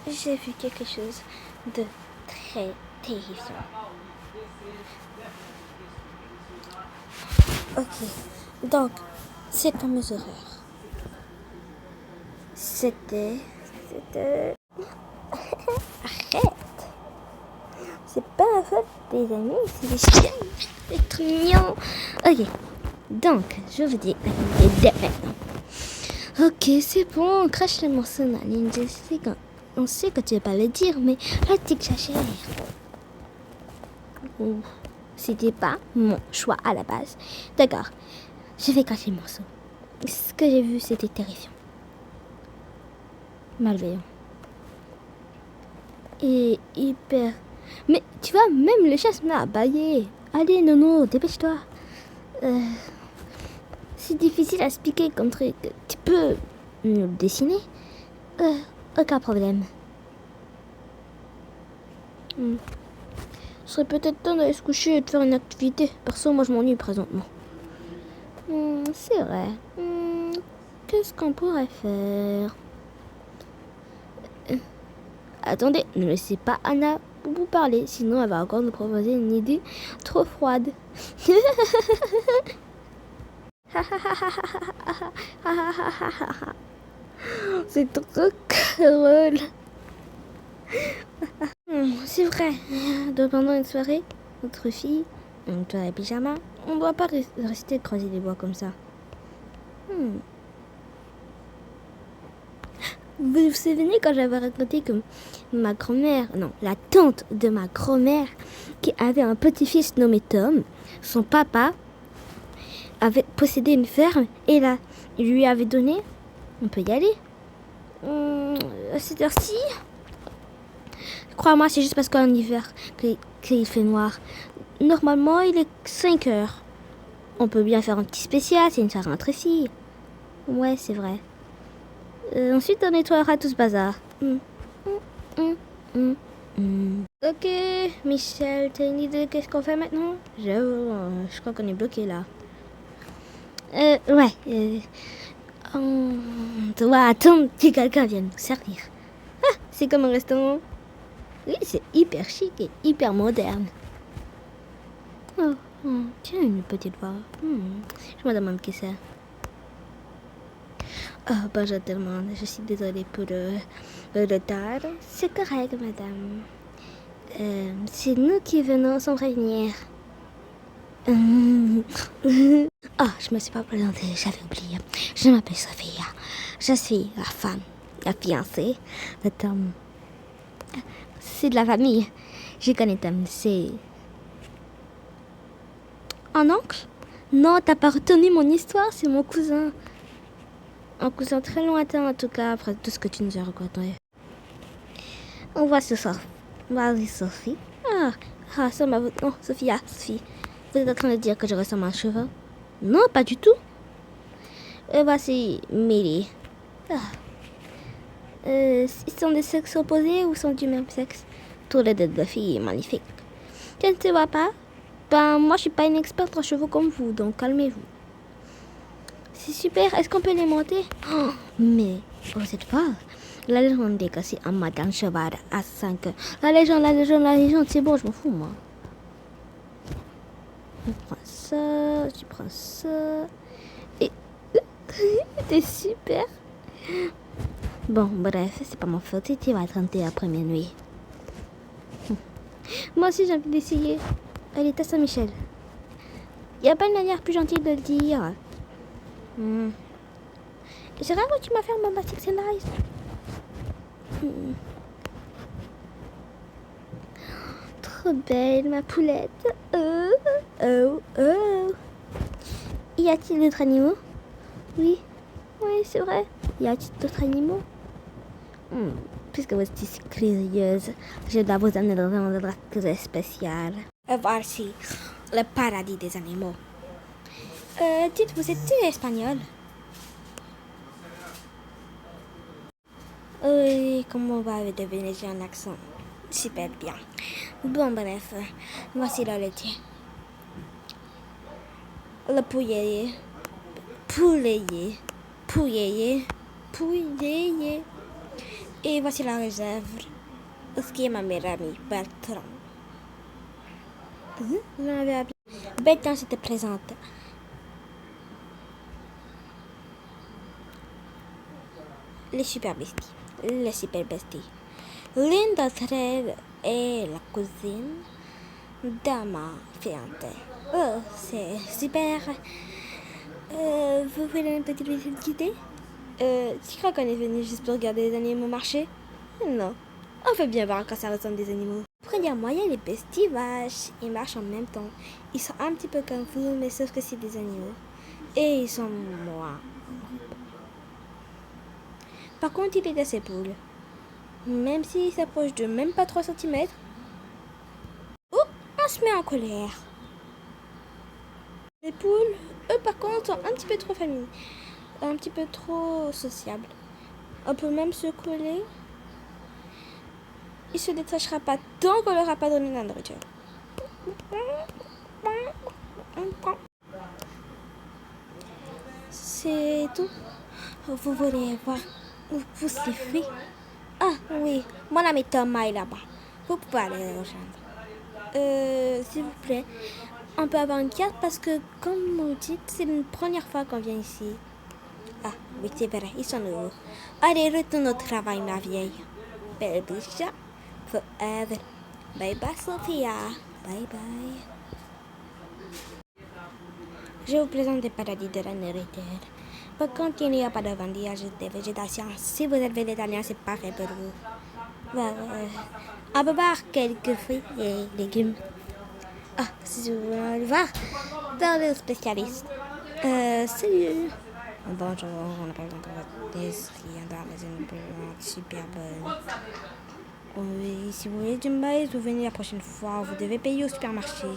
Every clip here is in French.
j'ai vu quelque chose de très terrifiant. Ok, donc, cette fameuse horreur, c'était... Arrête! C'est pas la faute des amis, c'est des chiens, c'est mignon. Ok, donc, je vous dis la vérité dès maintenant. Ok, c'est bon, on crache le morceau dans la ligne. On sait que tu veux pas le dire, mais là, tu exagères. C'était pas mon choix à la base. D'accord, je vais cracher le morceau. Ce que j'ai vu, c'était terrifiant. Malveillant. Et hyper... Mais tu vois, même le chat se met à bâiller. Allez, Nono, dépêche-toi. C'est difficile à expliquer comme truc. Tu peux le dessiner? Aucun problème. Ce serait peut-être temps d'aller se coucher et de faire une activité. Perso, moi je m'ennuie présentement. C'est vrai. Qu'est-ce qu'on pourrait faire? Attendez, ne laissez pas Anna vous parler, sinon elle va encore nous proposer une idée trop froide. C'est trop drôle. C'est vrai. Donc pendant une soirée, notre fille, toi et pyjama, on ne doit pas rester croiser les bois comme ça. Vous vous souvenez quand j'avais raconté que ma grand-mère, non, la tante de ma grand-mère, qui avait un petit-fils nommé Tom, son papa avait possédé une ferme et là, il lui avait donné, on peut y aller, à cette heure-ci. Crois-moi, c'est juste parce qu'en hiver qu'il fait noir. Normalement, il est 5 heures. On peut bien faire un petit spécial, c'est une soirée entre filles. Ouais, c'est vrai. Ensuite, on nettoiera tout ce bazar. Ok, Michel, t'as une idée de qu'est-ce qu'on fait maintenant? Je crois qu'on est bloqué là. Ouais. On doit attendre que quelqu'un vienne nous servir. Ah, c'est comme un restaurant. Oui, c'est hyper chic et hyper moderne. Oh, tiens, une petite voix. Je me demande qui c'est. Oh, bonjour tout le monde. Je suis désolée pour le retard. C'est correct, madame. C'est nous qui venons sans prévenir. Je me suis pas présentée, j'avais oublié. Je m'appelle Sophia. Je suis la femme, la fiancée de Tom. C'est de la famille. Je connais Tom, c'est... Un oncle? Non, t'as pas retenu mon histoire, c'est mon cousin. Un cousin très lointain en tout cas, après tout ce que tu nous as raconté. On voit ce soir. Vas-y, Sophie. Ça m'a... Non, Sophia, Sophie. Vous êtes en train de dire que je ressemble à un cheval? Non, pas du tout. Et voici Millie. Ils sont des sexes opposés ou sont du même sexe? Tous les deux filles magnifiques. Je ne te vois pas. Ben, moi, je suis pas une experte en chevaux comme vous, donc calmez-vous. C'est super. Est-ce qu'on peut les monter? Mais vous êtes folle. La légende dit que c'est un matin cheval à 5 heures. La légende, c'est bon, je m'en fous, moi. Je prends ça. Et... T'es super. Bon, bref, c'est pas mon faute. Tu vas tenter la première nuit. Moi aussi, j'ai envie d'essayer. Elle est à Saint-Michel. Y a pas une manière plus gentille de le dire. C'est rare que tu m'as fait un bombastic scénario. Trop belle, ma poulette. Y a-t-il d'autres animaux? Oui, c'est vrai. Y a-t-il d'autres animaux? Puisque vous êtes si curieuse, je dois vous amener dans un endroit très spécial. Voici le paradis des animaux. Dites, vous êtes espagnol? Oui, comment va deviner j'ai un accent super bien. Bon, bref, voici le laitier. Le poulet. Et voici la réserve. Ce qui est ma meilleure amie, Bertrand. Vous m'avez appelé. Bertrand se te présente. Les super besties. Les super besties. L'une d'entre elles est la cousine de ma fiancée. Oh, c'est super. Vous voulez une petite visite guidée? Tu crois qu'on est venu juste pour regarder les animaux marcher? Non. On peut bien voir quand ça ressemble des animaux. Premièrement, il y a les besties vaches. Ils marchent en même temps. Ils sont un petit peu comme vous, mais sauf que c'est des animaux. Et ils sont moins. Par contre, il est assez poules. Même s'il s'approche de même pas 3 cm, on se met en colère. Les poules, eux par contre, sont un petit peu trop féminines. Un petit peu trop sociables. On peut même se coller. Il se détachera pas tant qu'on leur a pas donné la nourriture. C'est tout. Vous voulez voir où poussent les fruits? Ah oui, mon ami Thomas est là-bas. Vous pouvez aller le rejoindre. S'il vous plaît, on peut avoir une carte parce que, comme vous dites, c'est une première fois qu'on vient ici. Ah oui, c'est vrai, ils sont nouveaux. Allez, retourne au travail, ma vieille. Belle bouche. Forever. Bye bye, Sophia. Bye bye. Je vous présente le paradis de la nourriture. Par contre, il n'y a pas de vendillage de végétation. Si vous êtes végétalien, c'est parfait pour vous. On peut voir quelques fruits et légumes. Ah, si vous voulez le voir, dans le spécialiste. Salut. Bonjour, on appelle encore des dans les imprimante super bonne. Oui, si vous voulez du maïs, vous venez la prochaine fois. Vous devez payer au supermarché.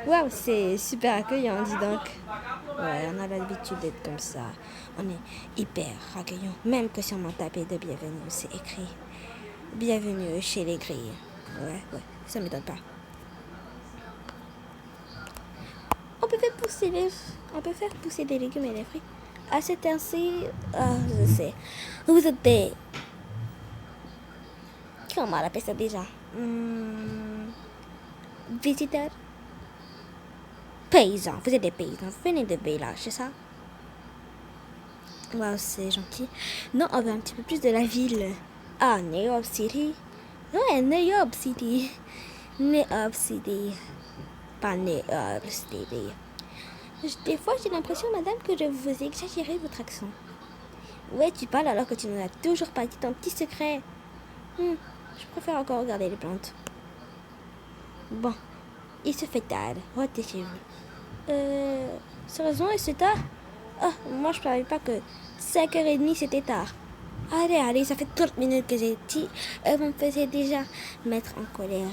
Waouh, c'est super accueillant, dis donc. Ouais, on a l'habitude d'être comme ça. On est hyper accueillant. Même que si on m'a tapé de bienvenue, c'est écrit. Bienvenue chez les grilles. Ouais, ça m'étonne pas. On peut faire pousser des légumes et des fruits. À cette heure-ci, je sais. Vous êtes des... Comment on appelle ça déjà? Visiteurs? Paysans. Vous êtes des paysans. Vous venez de village, c'est ça? Wow, c'est gentil. Non, on veut un petit peu plus de la ville. Ah, New York City. Ouais, New York City. New York City. Pas New York City. Des fois, j'ai l'impression, madame, que je vous exagérez votre accent. Ouais, tu parles alors que tu nous as toujours pas dit ton petit secret. Je préfère encore regarder les plantes. Bon, il se fait tard. Rentrez chez vous. Sérieusement, c'est tard? Ah, moi, je savais pas que 5h30, c'était tard. Allez, ça fait 30 minutes que j'ai dit. Vous me faisiez déjà mettre en colère.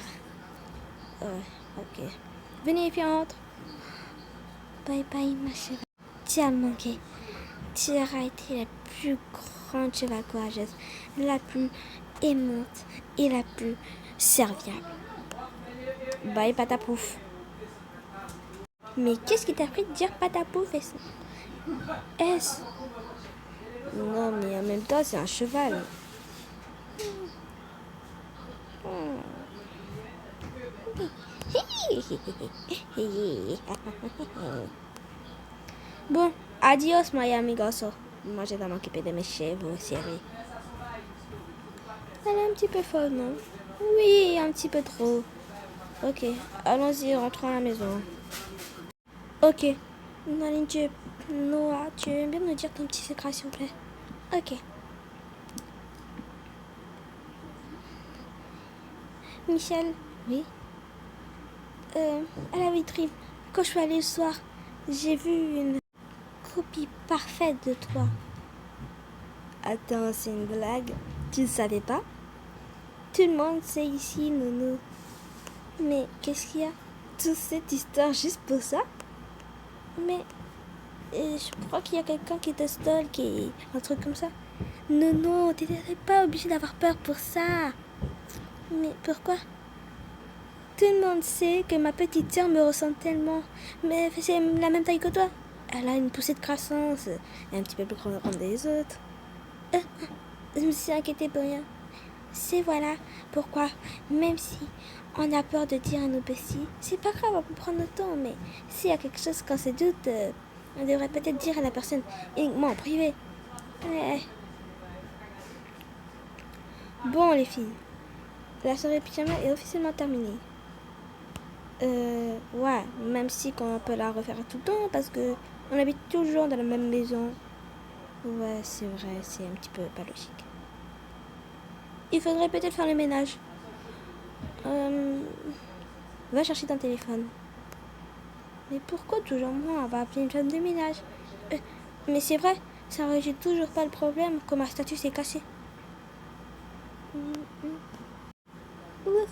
Ok. Venez, puis on rentre. Bye bye, ma chère. Tu as manqué. Tu auras été la plus grande cheval courageuse, la plus aimante et la plus serviable. Bye, patapouf. Mais qu'est-ce qui t'a pris de dire patapouf? Est-ce... Non, mais en même temps, c'est un cheval. Bon, adios, my amigoso. Moi, je dois m'occuper de mes chevaux, chérie. Elle est un petit peu folle, non? Oui, un petit peu trop. Ok, allons-y, rentrons à la maison. Ok. Noah, tu veux bien me dire ton petit secret, s'il vous plaît? Ok. Michel, oui? À la vitrine, quand je suis allée le soir, j'ai vu une copie parfaite de toi. Attends, c'est une blague? Tu ne savais pas? Tout le monde sait ici, Nounou. Mais qu'est-ce qu'il y a? Toute cette histoire juste pour ça? Mais je crois qu'il y a quelqu'un qui te stalk et un truc comme ça. Non, tu n'es pas obligé d'avoir peur pour ça. Mais pourquoi? Tout le monde sait que ma petite sœur me ressemble tellement. Mais c'est la même taille que toi. Elle a une poussée de croissance. Elle est un petit peu plus grande que les autres. je me suis inquiétée pour rien. C'est voilà pourquoi, même si on a peur de dire à nos petits, c'est pas grave, on peut prendre notre temps, mais s'il y a quelque chose qu'on se doute, on devrait peut-être dire à la personne uniquement en privé. Ouais. Bon les filles, la soirée pyjama est officiellement terminée. Ouais, même si on peut la refaire tout le temps parce que on habite toujours dans la même maison. Ouais, c'est vrai, c'est un petit peu pas logique. Il faudrait peut-être faire le ménage. Va chercher ton téléphone. Mais pourquoi toujours moi? On va appeler une femme de ménage. Mais c'est vrai, ça résout toujours pas le problème quand ma statue s'est cassée. Ouf.